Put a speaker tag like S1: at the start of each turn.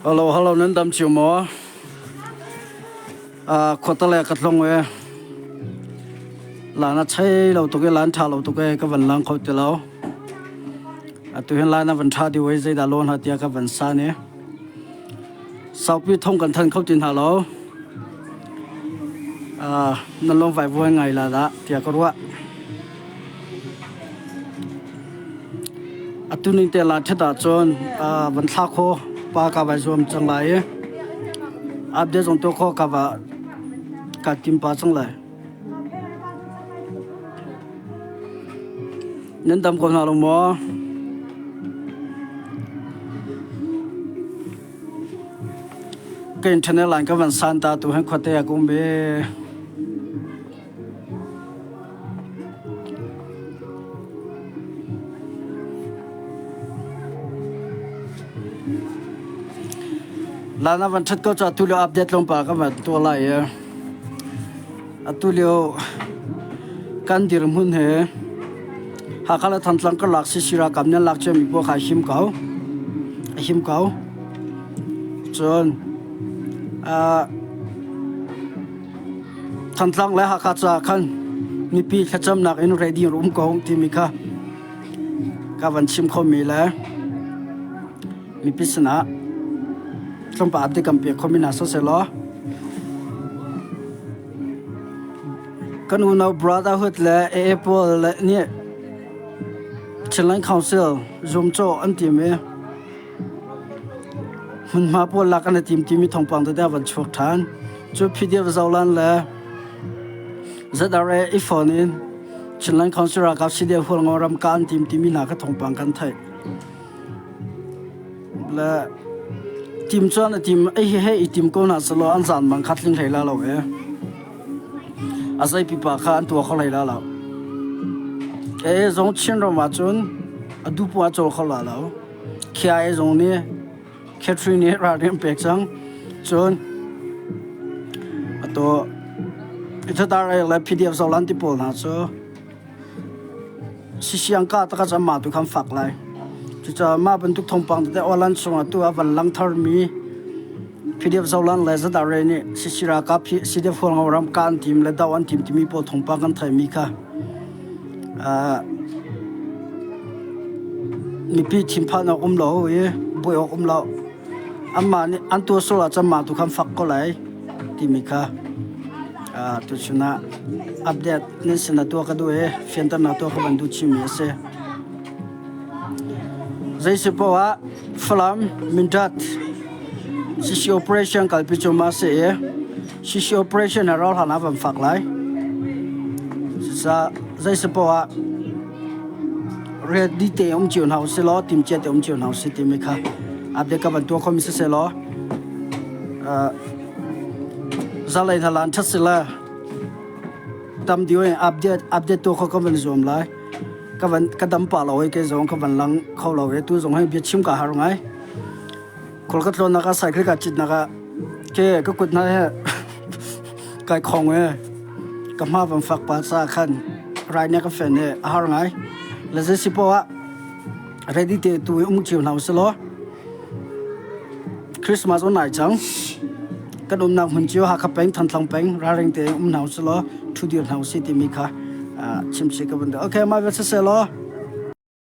S1: Hello, nan dam chiu mo. Khotale ka thlong we. Lana chai lo to ke lan tha lo to ke ka van lang khau te lo. Tu hen lana van tha di we zai da lon ha tia ka van sa ne. Sau pi thong kan than khau tin ha lo. Nan long vai voi ngai la da tia ko ruwa. Tu ning te la theta chon van tha kho pa ka ba zom chang lai update on to kho ka ba ka tim pa chang lai nên tâm con nào luôn mò cái internet line cái vấn santa tu hành khote à cũng bị là nó vẫn chất có cho tu liệu update luôn pa các bạn tu lại tu liệu căn điểm hun hèหากเราทำหลังก็หลักสิรากับเนี่ยหลักจะมีพวกหิมเก่าจนทำหลังแล้วหากจะขันมีปีขจำหนักอินเรดีรุ่มกองที่มีค่ะกับวันชิมเขามีแล้วมีพิษณะต้องปาดที่กำเปียกเขามีนาสเสลอกันอุณาบราดาหุดและเอเปิลและเนี่ยฉันเล่นคอนเสิร์ตรวมโจอันที่มีมันมาปวดหลักอันที่มีทองปังแต่วันชุกทานจุดพิเดียวเราลันแล้วจะได้อะไรอีฟอนินฉันเล่นคอนเสิร์ตกับสิเดียวพวกเรารำการที่มีหนักทองปังกันไทยและทีมส่วนทีมไอ้เฮ้ยทีมก็น่าสโลอันสั่นมันคัดลิงไทยแล้วเราอาศัยปีปากข้านตัวเขาเลยแล้วเราzong chen ro ma chun adu pu a chol khola lo khia zong ni Catherine ra rim pek chang chun ato ita dar la pdf zo lan ti pol na cho si siang ka ta ka cha ma tu kham fak lai chu cha ma ban tu thong pang te olan song tu a van lang thar mi pdf zo lan la za dar re ni si sira ka phi si de phol ngam ram kan tim le da wan tim mi po thong pang kan thai mi khaมีพี่ทีมพานาเราบอยเราอันมานี่อันตัวสุราจะมาตุกคำฝักก็เลยที่มีค่ะตัวชนะอัปเดตนี่สินะตัวก็ด้วยเฟียนตันนะตัวก็บันดูชิมเสใจสิบว่าฟลามมินดัดซิชิโอเปอเรชั่นกับพิจมาเสียซิชิโอเปอเรชั่นเราหาหน้าบันฝักเลยใจสิบว่าเรียดีเตอมจิวนเฮาสิล้อทีมเจตอมจิวนเฮาสิทีมค่ะอัปเดตกับตัวคอมมิสเซล้อจะเลยทลานชัดสิละตามเดียวอัปเดตตัวเขาก็เป็นส่วนไรกับดำป่าเราไอ้แกส่งกับวันหลังเขาเราไอ้ตัวส่งให้เบียดชิมกับหารงไงคนก็ทนนักใส่คลิกกับจิตนักแกก็กดนั่นแหละไก่ของเอ้กับมาบังฝักปลาซาขันรายเนี่ยก็แฟนเนี่ยหารงไงแล้วจะสิบว่าเรดี้เตตัวมุ่งเชียวหนาวสิล้อคริสต์มาสวันไหนจังกันนักหุ่นเชียวหาขับแป้งทันทางแป้งราเริงเตหนาวสิล้อทุเดียนหนาวสิที่มีค่ะชิมชิกับบันเดโอเคมาเป็นเสร็จล้อ